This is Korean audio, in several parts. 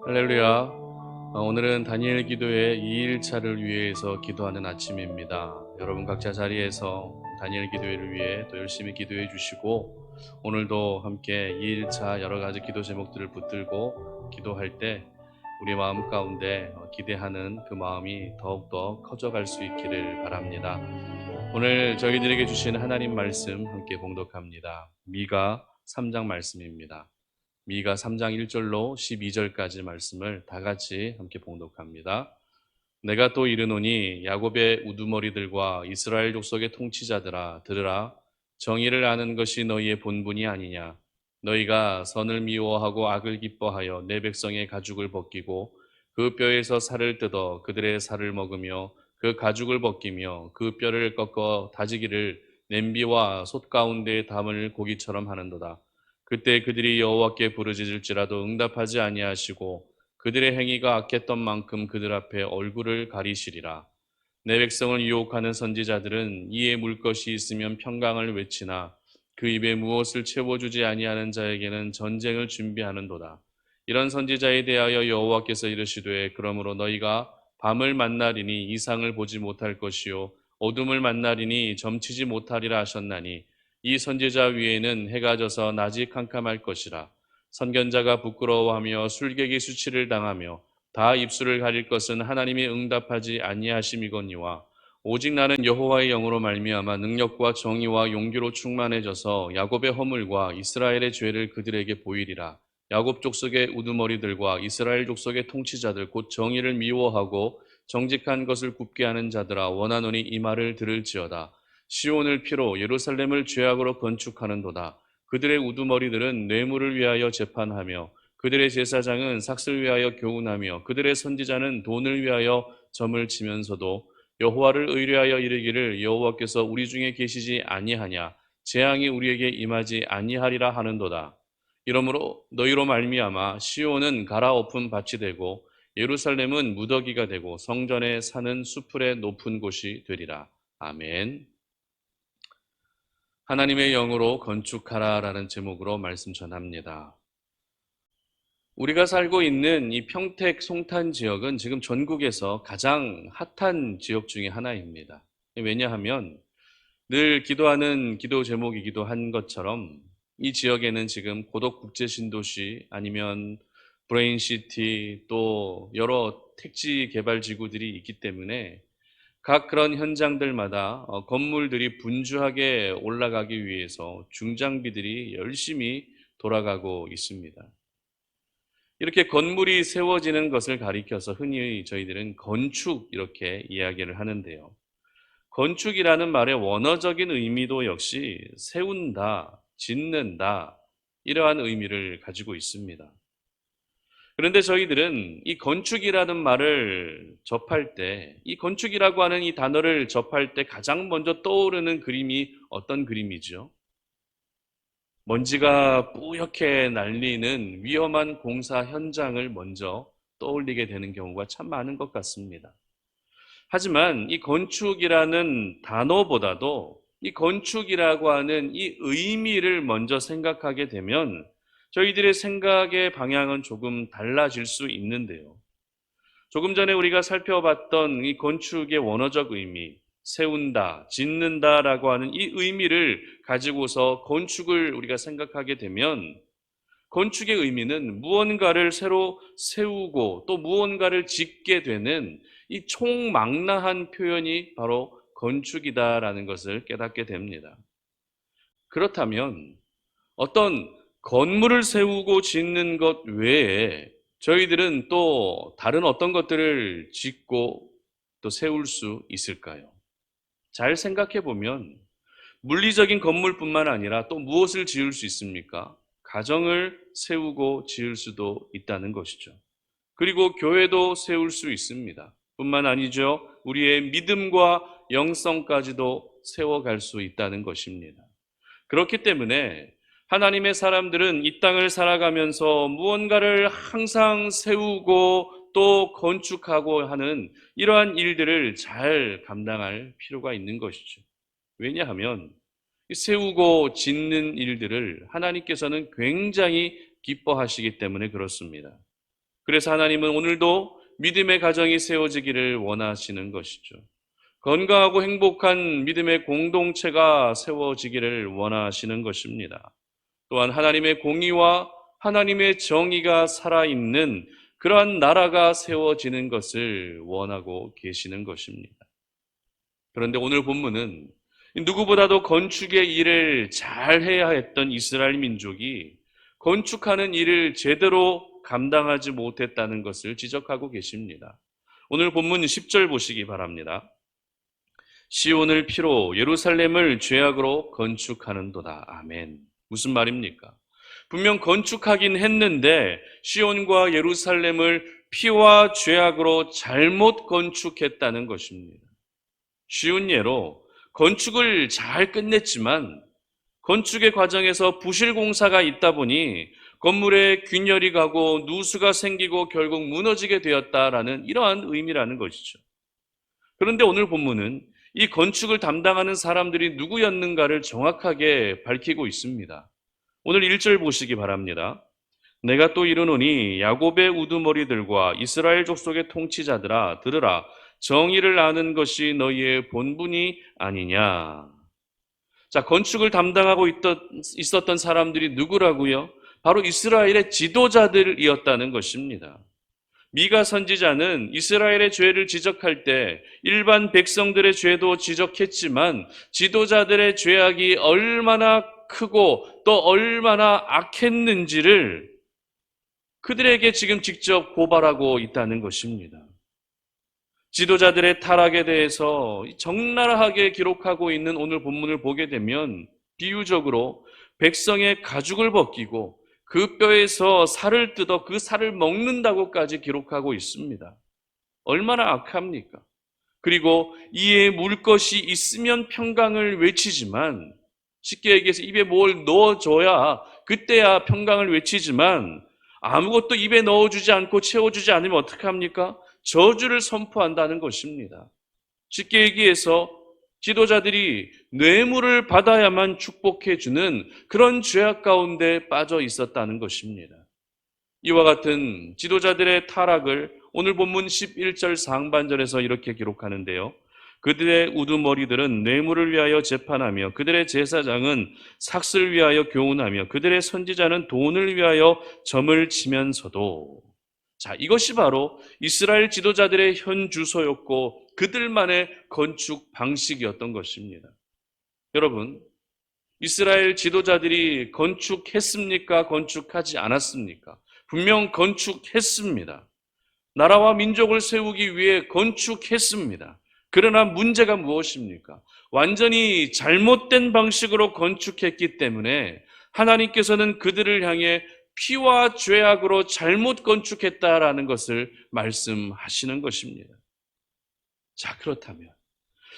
할렐루야. 오늘은 다니엘 기도의 2일차를 위해서 기도하는 아침입니다. 여러분 각자 자리에서 다니엘 기도회를 위해 또 열심히 기도해 주시고, 오늘도 함께 2일차 여러 가지 기도 제목들을 붙들고 기도할 때 우리 마음 가운데 기대하는 그 마음이 더욱더 커져갈 수 있기를 바랍니다. 오늘 저희들에게 주신 하나님 말씀 함께 봉독합니다. 미가 3장 말씀입니다. 미가 3장 1절로 12절까지 말씀을 다 같이 함께 봉독합니다. 내가 또 이르노니 야곱의 우두머리들과 이스라엘 족속의 통치자들아 들으라. 정의를 아는 것이 너희의 본분이 아니냐. 너희가 선을 미워하고 악을 기뻐하여 내 백성의 가죽을 벗기고 그 뼈에서 살을 뜯어 그들의 살을 먹으며 그 가죽을 벗기며 그 뼈를 꺾어 다지기를 냄비와 솥 가운데에 담을 고기처럼 하는도다. 그때 그들이 여호와께 부르짖을지라도 응답하지 아니하시고 그들의 행위가 악했던 만큼 그들 앞에 얼굴을 가리시리라. 내 백성을 유혹하는 선지자들은 이에 물 것이 있으면 평강을 외치나 그 입에 무엇을 채워주지 아니하는 자에게는 전쟁을 준비하는도다. 이런 선지자에 대하여 여호와께서 이르시되 그러므로 너희가 밤을 만나리니 이상을 보지 못할 것이요 어둠을 만나리니 점치지 못하리라 하셨나니 이 선지자 위에는 해가 져서 낮이 캄캄할 것이라. 선견자가 부끄러워하며 술객이 수치를 당하며 다 입술을 가릴 것은 하나님이 응답하지 아니하심이거니와 오직 나는 여호와의 영으로 말미암아 능력과 정의와 용기로 충만해져서 야곱의 허물과 이스라엘의 죄를 그들에게 보이리라. 야곱 족속의 우두머리들과 이스라엘 족속의 통치자들 곧 정의를 미워하고 정직한 것을 굽게 하는 자들아 원하노니 이 말을 들을지어다. 시온을 피로 예루살렘을 죄악으로 건축하는도다. 그들의 우두머리들은 뇌물을 위하여 재판하며 그들의 제사장은 삭슬 위하여 교훈하며 그들의 선지자는 돈을 위하여 점을 치면서도 여호와를 의뢰하여 이르기를 여호와께서 우리 중에 계시지 아니하냐 재앙이 우리에게 임하지 아니하리라 하는도다. 이러므로 너희로 말미암아 시온은 갈아엎은 밭이 되고 예루살렘은 무더기가 되고 성전에 사는 수풀의 높은 곳이 되리라. 아멘. 하나님의 영으로 건축하라라는 제목으로 말씀 전합니다. 우리가 살고 있는 이 평택 송탄 지역은 지금 전국에서 가장 핫한 지역 중에 하나입니다. 왜냐하면 늘 기도하는 기도 제목이기도 한 것처럼 이 지역에는 지금 고덕 국제 신도시 아니면 브레인시티 또 여러 택지 개발 지구들이 있기 때문에 각 그런 현장들마다 건물들이 분주하게 올라가기 위해서 중장비들이 열심히 돌아가고 있습니다. 이렇게 건물이 세워지는 것을 가리켜서 흔히 저희들은 건축 이렇게 이야기를 하는데요. 건축이라는 말의 원어적인 의미도 역시 세운다, 짓는다 이러한 의미를 가지고 있습니다. 그런데 저희들은 이 건축이라는 말을 접할 때, 이 건축이라고 하는 이 단어를 접할 때 가장 먼저 떠오르는 그림이 어떤 그림이죠? 먼지가 뿌옇게 날리는 위험한 공사 현장을 먼저 떠올리게 되는 경우가 참 많은 것 같습니다. 하지만 이 건축이라는 단어보다도 이 건축이라고 하는 이 의미를 먼저 생각하게 되면 저희들의 생각의 방향은 조금 달라질 수 있는데요. 조금 전에 우리가 살펴봤던 이 건축의 원어적 의미, 세운다, 짓는다라고 하는 이 의미를 가지고서 건축을 우리가 생각하게 되면 건축의 의미는 무언가를 새로 세우고 또 무언가를 짓게 되는 이 총망라한 표현이 바로 건축이다라는 것을 깨닫게 됩니다. 그렇다면 어떤 건물을 세우고 짓는 것 외에 저희들은 또 다른 어떤 것들을 짓고 또 세울 수 있을까요? 잘 생각해 보면 물리적인 건물뿐만 아니라 또 무엇을 지을 수 있습니까? 가정을 세우고 지을 수도 있다는 것이죠. 그리고 교회도 세울 수 있습니다. 뿐만 아니죠. 우리의 믿음과 영성까지도 세워갈 수 있다는 것입니다. 그렇기 때문에 하나님의 사람들은 이 땅을 살아가면서 무언가를 항상 세우고 또 건축하고 하는 이러한 일들을 잘 감당할 필요가 있는 것이죠. 왜냐하면 세우고 짓는 일들을 하나님께서는 굉장히 기뻐하시기 때문에 그렇습니다. 그래서 하나님은 오늘도 믿음의 가정이 세워지기를 원하시는 것이죠. 건강하고 행복한 믿음의 공동체가 세워지기를 원하시는 것입니다. 또한 하나님의 공의와 하나님의 정의가 살아있는 그러한 나라가 세워지는 것을 원하고 계시는 것입니다. 그런데 오늘 본문은 누구보다도 건축의 일을 잘 해야 했던 이스라엘 민족이 건축하는 일을 제대로 감당하지 못했다는 것을 지적하고 계십니다. 오늘 본문 10절 보시기 바랍니다. 시온을 피로 예루살렘을 죄악으로 건축하는도다. 아멘. 무슨 말입니까? 분명 건축하긴 했는데 시온과 예루살렘을 피와 죄악으로 잘못 건축했다는 것입니다. 쉬운 예로 건축을 잘 끝냈지만 건축의 과정에서 부실 공사가 있다 보니 건물에 균열이 가고 누수가 생기고 결국 무너지게 되었다라는 이러한 의미라는 것이죠. 그런데 오늘 본문은 이 건축을 담당하는 사람들이 누구였는가를 정확하게 밝히고 있습니다. 오늘 1절 보시기 바랍니다. 내가 또 이르노니 야곱의 우두머리들과 이스라엘 족속의 통치자들아 들으라. 정의를 아는 것이 너희의 본분이 아니냐. 자, 건축을 담당하고 있었던 사람들이 누구라고요? 바로 이스라엘의 지도자들이었다는 것입니다. 미가 선지자는 이스라엘의 죄를 지적할 때 일반 백성들의 죄도 지적했지만 지도자들의 죄악이 얼마나 크고 또 얼마나 악했는지를 그들에게 지금 직접 고발하고 있다는 것입니다. 지도자들의 타락에 대해서 적나라하게 기록하고 있는 오늘 본문을 보게 되면 비유적으로 백성의 가죽을 벗기고 그 뼈에서 살을 뜯어 그 살을 먹는다고까지 기록하고 있습니다. 얼마나 악합니까? 그리고 이에 물 것이 있으면 평강을 외치지만, 쉽게 얘기해서 입에 뭘 넣어줘야 그때야 평강을 외치지만 아무것도 입에 넣어주지 않고 채워주지 않으면 어떡합니까? 저주를 선포한다는 것입니다. 쉽게 얘기해서 지도자들이 뇌물을 받아야만 축복해주는 그런 죄악 가운데 빠져 있었다는 것입니다. 이와 같은 지도자들의 타락을 오늘 본문 11절 상반절에서 이렇게 기록하는데요. 그들의 우두머리들은 뇌물을 위하여 재판하며 그들의 제사장은 삭슬 위하여 교훈하며 그들의 선지자는 돈을 위하여 점을 치면서도, 자, 이것이 바로 이스라엘 지도자들의 현 주소였고 그들만의 건축 방식이었던 것입니다. 여러분, 이스라엘 지도자들이 건축했습니까? 건축하지 않았습니까? 분명 건축했습니다. 나라와 민족을 세우기 위해 건축했습니다. 그러나 문제가 무엇입니까? 완전히 잘못된 방식으로 건축했기 때문에 하나님께서는 그들을 향해 피와 죄악으로 잘못 건축했다라는 것을 말씀하시는 것입니다. 자, 그렇다면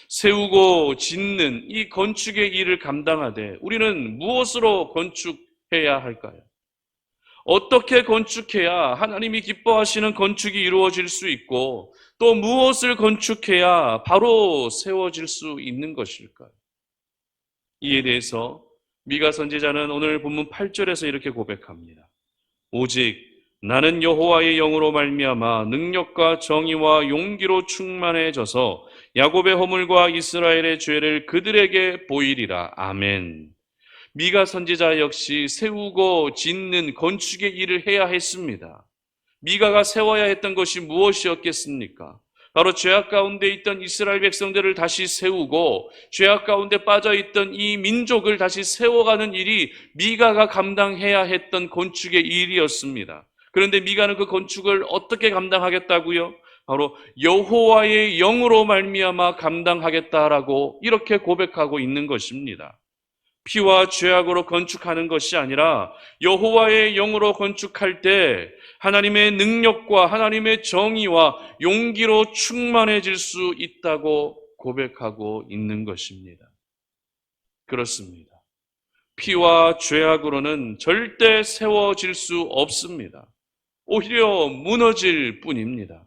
세우고 짓는 이 건축의 일을 감당하되 우리는 무엇으로 건축해야 할까요? 어떻게 건축해야 하나님이 기뻐하시는 건축이 이루어질 수 있고 또 무엇을 건축해야 바로 세워질 수 있는 것일까요? 이에 대해서 미가 선지자는 오늘 본문 8절에서 이렇게 고백합니다. 오직 나는 여호와의 영으로 말미암아 능력과 정의와 용기로 충만해져서 야곱의 허물과 이스라엘의 죄를 그들에게 보이리라. 아멘. 미가 선지자 역시 세우고 짓는 건축의 일을 해야 했습니다. 미가가 세워야 했던 것이 무엇이었겠습니까? 바로 죄악 가운데 있던 이스라엘 백성들을 다시 세우고 죄악 가운데 빠져있던 이 민족을 다시 세워가는 일이 미가가 감당해야 했던 건축의 일이었습니다. 그런데 미가는 그 건축을 어떻게 감당하겠다고요? 바로 여호와의 영으로 말미암아 감당하겠다라고 이렇게 고백하고 있는 것입니다. 피와 죄악으로 건축하는 것이 아니라 여호와의 영으로 건축할 때 하나님의 능력과 하나님의 정의와 용기로 충만해질 수 있다고 고백하고 있는 것입니다. 그렇습니다. 피와 죄악으로는 절대 세워질 수 없습니다. 오히려 무너질 뿐입니다.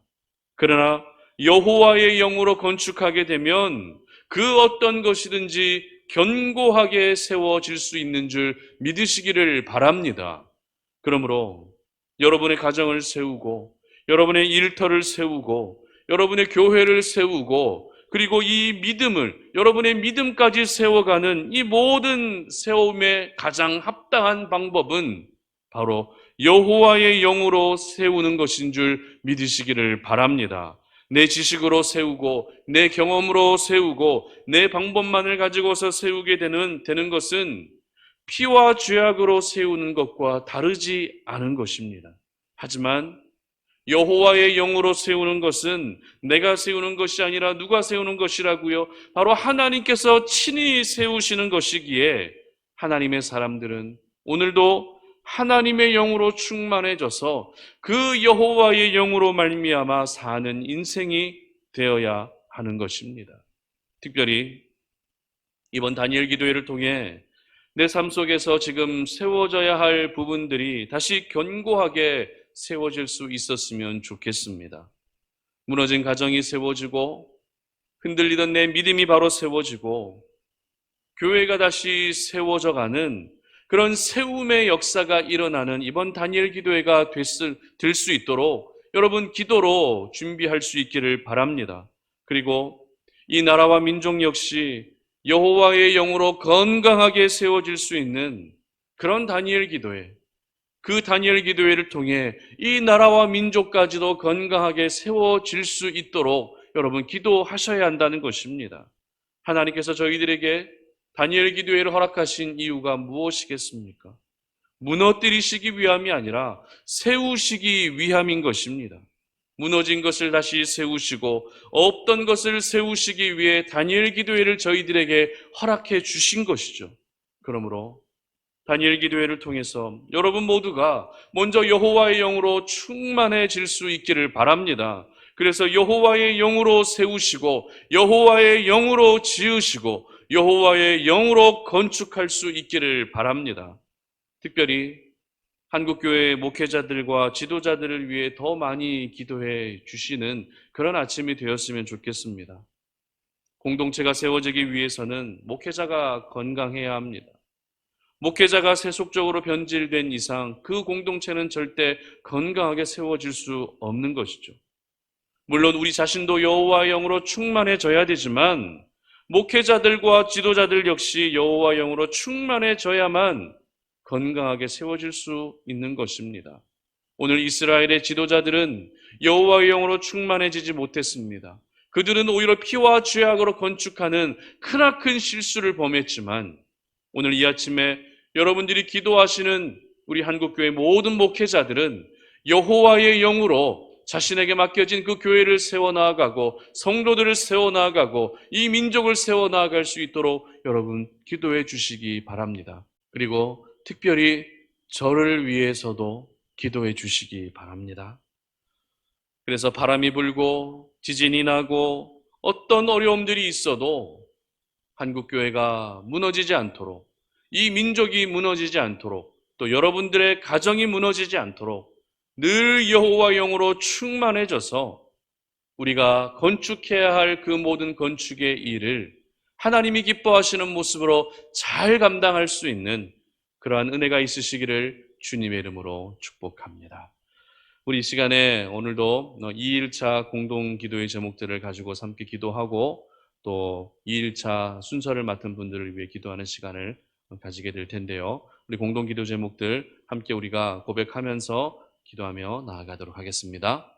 그러나 여호와의 영으로 건축하게 되면 그 어떤 것이든지 견고하게 세워질 수 있는 줄 믿으시기를 바랍니다. 그러므로 여러분의 가정을 세우고 여러분의 일터를 세우고 여러분의 교회를 세우고 그리고 이 믿음을 여러분의 믿음까지 세워가는 이 모든 세움의 가장 합당한 방법은 바로 여호와의 영으로 세우는 것인 줄 믿으시기를 바랍니다. 내 지식으로 세우고 내 경험으로 세우고 내 방법만을 가지고서 세우게 되는 것은 피와 죄악으로 세우는 것과 다르지 않은 것입니다. 하지만 여호와의 영으로 세우는 것은 내가 세우는 것이 아니라 누가 세우는 것이라고요? 바로 하나님께서 친히 세우시는 것이기에 하나님의 사람들은 오늘도 하나님의 영으로 충만해져서 그 여호와의 영으로 말미암아 사는 인생이 되어야 하는 것입니다. 특별히 이번 다니엘 기도회를 통해 내 삶 속에서 지금 세워져야 할 부분들이 다시 견고하게 세워질 수 있었으면 좋겠습니다. 무너진 가정이 세워지고 흔들리던 내 믿음이 바로 세워지고 교회가 다시 세워져가는 그런 세움의 역사가 일어나는 이번 다니엘 기도회가 될 수 있도록 여러분 기도로 준비할 수 있기를 바랍니다. 그리고 이 나라와 민족 역시 여호와의 영으로 건강하게 세워질 수 있는 그런 다니엘 기도회, 그 다니엘 기도회를 통해 이 나라와 민족까지도 건강하게 세워질 수 있도록 여러분 기도하셔야 한다는 것입니다. 하나님께서 저희들에게 다니엘 기도회를 허락하신 이유가 무엇이겠습니까? 무너뜨리시기 위함이 아니라 세우시기 위함인 것입니다. 무너진 것을 다시 세우시고 없던 것을 세우시기 위해 다니엘 기도회를 저희들에게 허락해 주신 것이죠. 그러므로 다니엘 기도회를 통해서 여러분 모두가 먼저 여호와의 영으로 충만해질 수 있기를 바랍니다. 그래서 여호와의 영으로 세우시고 여호와의 영으로 지으시고 여호와의 영으로 건축할 수 있기를 바랍니다. 특별히 한국교회 목회자들과 지도자들을 위해 더 많이 기도해 주시는 그런 아침이 되었으면 좋겠습니다. 공동체가 세워지기 위해서는 목회자가 건강해야 합니다. 목회자가 세속적으로 변질된 이상 그 공동체는 절대 건강하게 세워질 수 없는 것이죠. 물론 우리 자신도 여호와의 영으로 충만해져야 되지만 목회자들과 지도자들 역시 여호와의 영으로 충만해져야만 건강하게 세워질 수 있는 것입니다. 오늘 이스라엘의 지도자들은 여호와의 영으로 충만해지지 못했습니다. 그들은 오히려 피와 죄악으로 건축하는 크나큰 실수를 범했지만 오늘 이 아침에 여러분들이 기도하시는 우리 한국교회 모든 목회자들은 여호와의 영으로 자신에게 맡겨진 그 교회를 세워나가고 성도들을 세워나가고 이 민족을 세워나갈 수 있도록 여러분 기도해 주시기 바랍니다. 그리고 특별히 저를 위해서도 기도해 주시기 바랍니다. 그래서 바람이 불고 지진이 나고 어떤 어려움들이 있어도 한국교회가 무너지지 않도록 이 민족이 무너지지 않도록 또 여러분들의 가정이 무너지지 않도록 늘 여호와 영으로 충만해져서 우리가 건축해야 할 그 모든 건축의 일을 하나님이 기뻐하시는 모습으로 잘 감당할 수 있는 그러한 은혜가 있으시기를 주님의 이름으로 축복합니다. 우리 이 시간에 오늘도 2일차 공동기도의 제목들을 가지고 함께 기도하고 또 2일차 순서를 맡은 분들을 위해 기도하는 시간을 가지게 될 텐데요. 우리 공동기도 제목들 함께 우리가 고백하면서 기도하며 나아가도록 하겠습니다.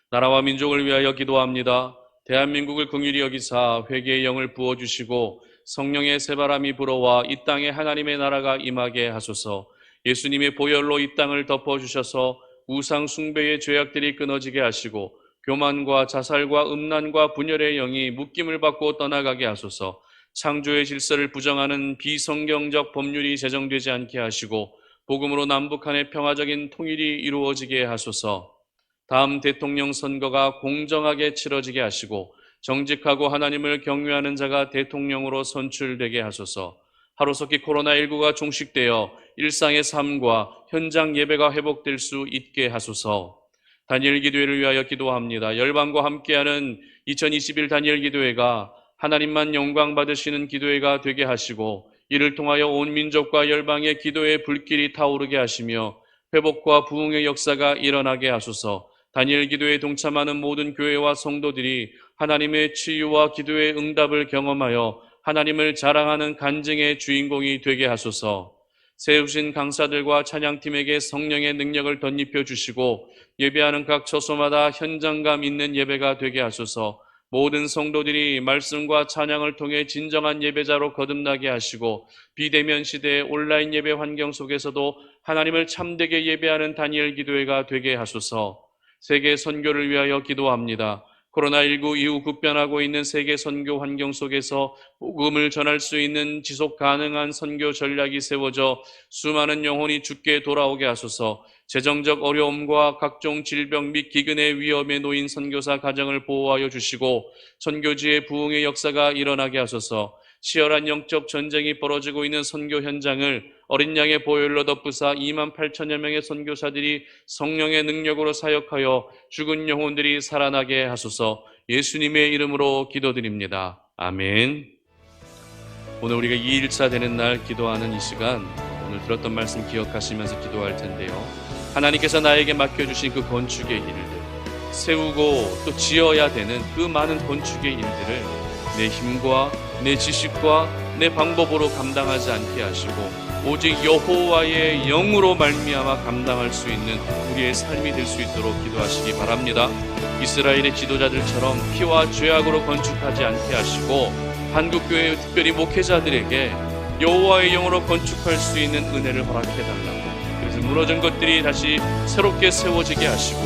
나라와 민족을 위하여 기도합니다. 대한민국을 긍휼히 여기사 회개의 영을 부어주시고 성령의 새바람이 불어와 이 땅에 하나님의 나라가 임하게 하소서. 예수님의 보혈로 이 땅을 덮어주셔서 우상 숭배의 죄악들이 끊어지게 하시고 교만과 자살과 음란과 분열의 영이 묶임을 받고 떠나가게 하소서. 창조의 질서를 부정하는 비성경적 법률이 제정되지 않게 하시고 복음으로 남북 간의 평화적인 통일이 이루어지게 하소서. 다음 대통령 선거가 공정하게 치러지게 하시고 정직하고 하나님을 경외하는 자가 대통령으로 선출되게 하소서. 하루속히 코로나19가 종식되어 일상의 삶과 현장 예배가 회복될 수 있게 하소서. 다니엘 기도회를 위하여 기도합니다. 열방과 함께하는 2021 다니엘 기도회가 하나님만 영광 받으시는 기도회가 되게 하시고 이를 통하여 온 민족과 열방의 기도의 불길이 타오르게 하시며 회복과 부흥의 역사가 일어나게 하소서. 다니엘 기도에 동참하는 모든 교회와 성도들이 하나님의 치유와 기도의 응답을 경험하여 하나님을 자랑하는 간증의 주인공이 되게 하소서. 세우신 강사들과 찬양팀에게 성령의 능력을 덧입혀 주시고 예배하는 각 처소마다 현장감 있는 예배가 되게 하소서. 모든 성도들이 말씀과 찬양을 통해 진정한 예배자로 거듭나게 하시고 비대면 시대의 온라인 예배 환경 속에서도 하나님을 참되게 예배하는 다니엘 기도회가 되게 하소서. 세계 선교를 위하여 기도합니다. 코로나19 이후 급변하고 있는 세계 선교 환경 속에서 복음을 전할 수 있는 지속 가능한 선교 전략이 세워져 수많은 영혼이 주께 돌아오게 하소서. 재정적 어려움과 각종 질병 및 기근의 위험에 놓인 선교사 가정을 보호하여 주시고 선교지의 부흥의 역사가 일어나게 하소서. 치열한 영적 전쟁이 벌어지고 있는 선교 현장을 어린 양의 보혈로 덮으사 2만 8천여 명의 선교사들이 성령의 능력으로 사역하여 죽은 영혼들이 살아나게 하소서. 예수님의 이름으로 기도드립니다. 아멘. 오늘 우리가 2일차 되는 날 기도하는 이 시간, 오늘 들었던 말씀 기억하시면서 기도할 텐데요. 하나님께서 나에게 맡겨주신 그 건축의 일들, 세우고 또 지어야 되는 그 많은 건축의 일들을 내 힘과 내 지식과 내 방법으로 감당하지 않게 하시고 오직 여호와의 영으로 말미암아 감당할 수 있는 우리의 삶이 될 수 있도록 기도하시기 바랍니다. 이스라엘의 지도자들처럼 피와 죄악으로 건축하지 않게 하시고 한국교회 특별히 목회자들에게 여호와의 영으로 건축할 수 있는 은혜를 허락해달라고, 그래서 무너진 것들이 다시 새롭게 세워지게 하시고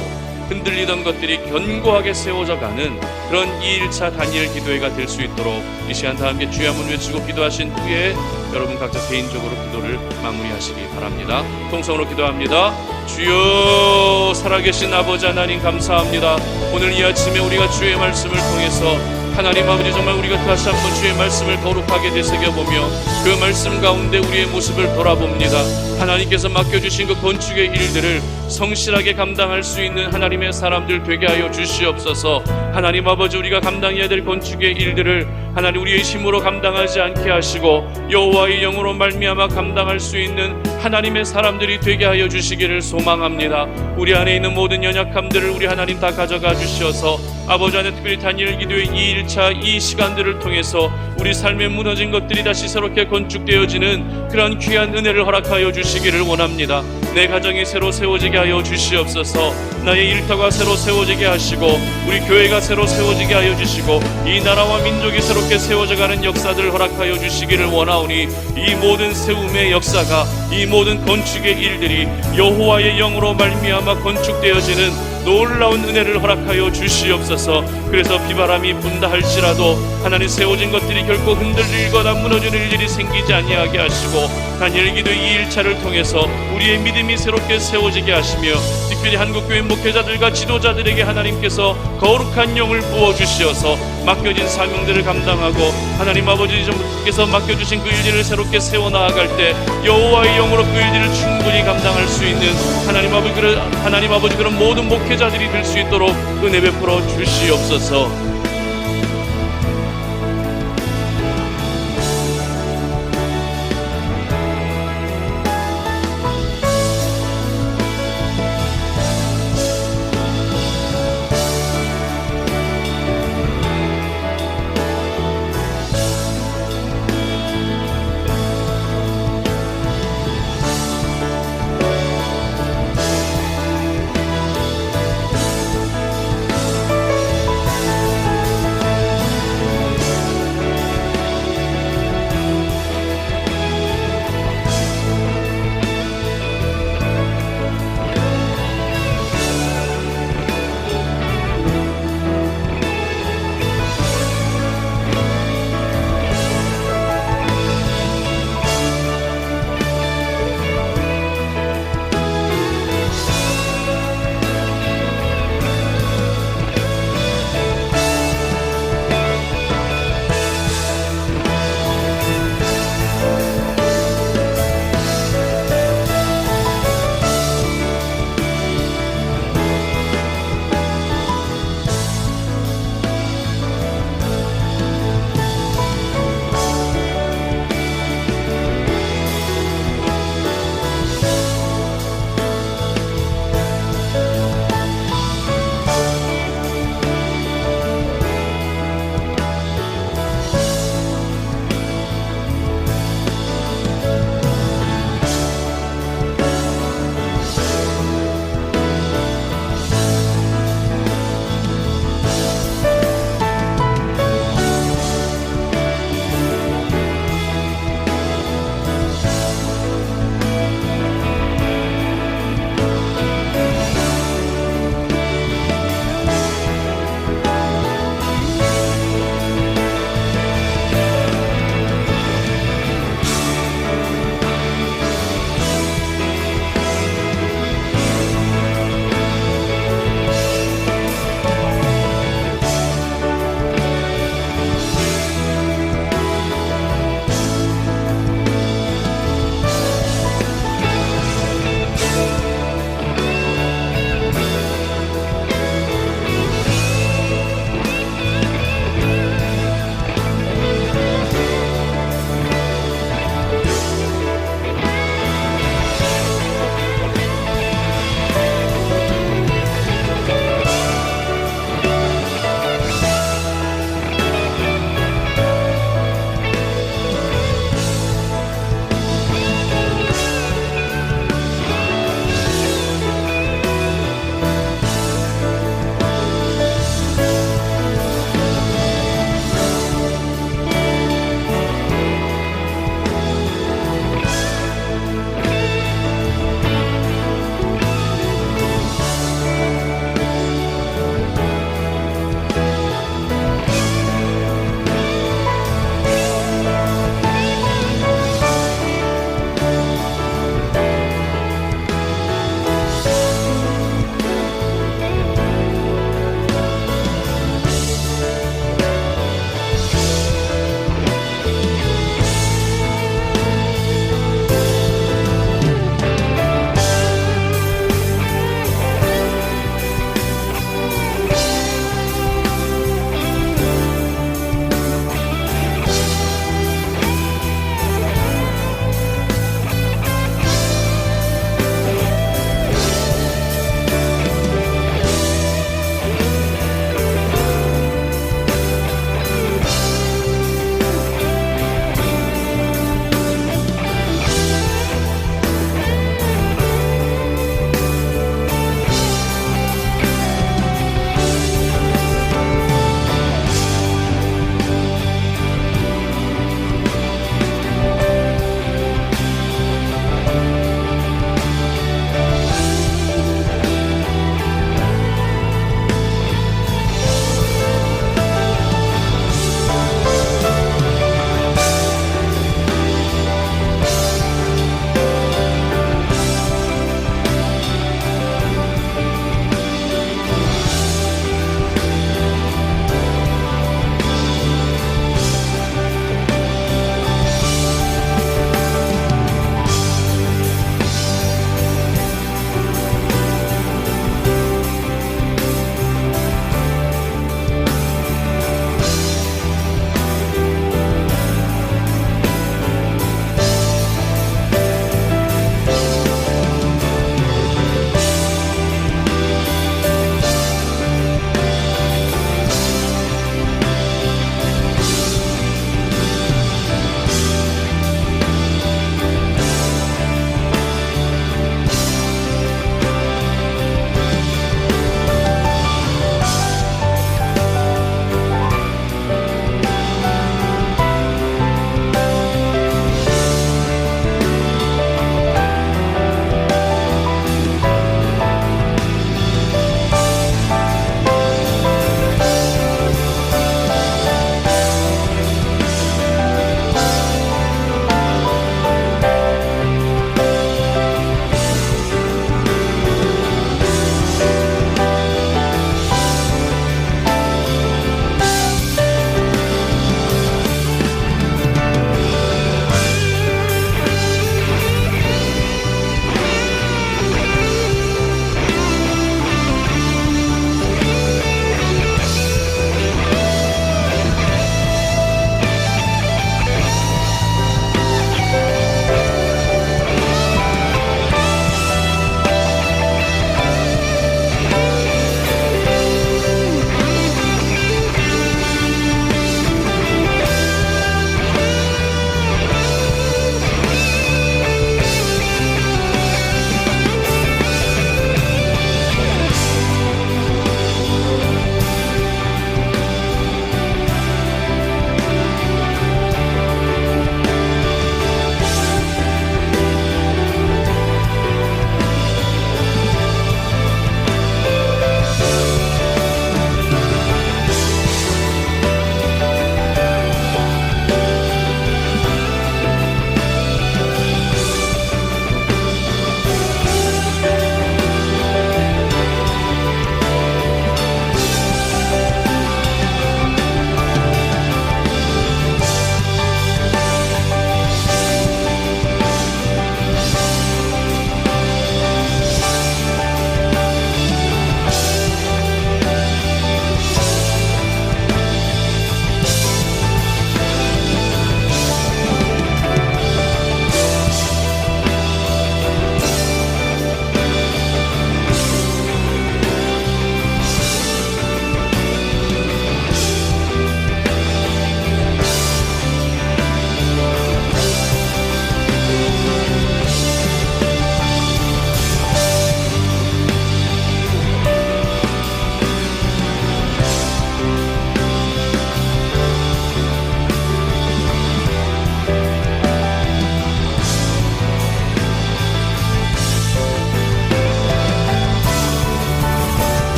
흔들리던 것들이 견고하게 세워져가는 그런 2일차 다니엘 기도회가 될 수 있도록 이 시간 다 함께 주의 한번 외치고 기도하신 후에 여러분 각자 개인적으로 기도를 마무리하시기 바랍니다. 통성으로 기도합니다. 주여, 살아계신 아버지 하나님 감사합니다. 오늘 이 아침에 우리가 주의 말씀을 통해서 하나님 아버지 정말 우리가 다시 한번 주의 말씀을 거룩하게 되새겨보며 그 말씀 가운데 우리의 모습을 돌아봅니다. 하나님께서 맡겨주신 그 건축의 일들을 성실하게 감당할 수 있는 하나님의 사람들 되게 하여 주시옵소서. 하나님 아버지, 우리가 감당해야 될 건축의 일들을 하나님 우리의 힘으로 감당하지 않게 하시고 여호와의 영으로 말미암아 감당할 수 있는 하나님의 사람들이 되게 하여 주시기를 소망합니다. 우리 안에 있는 모든 연약함들을 우리 하나님 다 가져가 주시어서 아버지 안에 특별히 다니엘 기도의 2일차 이 시간들을 통해서 우리 삶에 무너진 것들이 다시 새롭게 건축되어지는 그런 귀한 은혜를 허락하여 주시기를 원합니다. 내 가정이 새로 세워지게 하여 주시옵소서. 나의 일터가 새로 세워지게 하시고 우리 교회가 새로 세워지게 하여 주시고 이 나라와 민족이 새롭게 세워져가는 역사들을 허락하여 주시기를 원하오니 이 모든 세움의 역사가, 이 모든 건축의 일들이 여호와의 영으로 말미암아 건축되어지는 놀라운 은혜를 허락하여 주시옵소서. 그래서 비바람이 분다 할지라도 하나님 세워진 것들이 결코 흔들리거나 무너지는 일이 생기지 아니하게 하시고 다니엘 기도 2일차를 통해서 우리의 믿음이 새롭게 세워지게 하시며 특별히 한국교회 목회자들과 지도자들에게 하나님께서 거룩한 영을 부어주시어서 맡겨진 사명들을 감당하고 하나님 아버지께서 맡겨주신 그 일들을 새롭게 세워나아갈 때 여호와의 영으로 그 일들을 충분히 감당할 수 있는 하나님 아버지 그런 모든 목회자들이 될 수 있도록 은혜 베풀어 주시옵소서.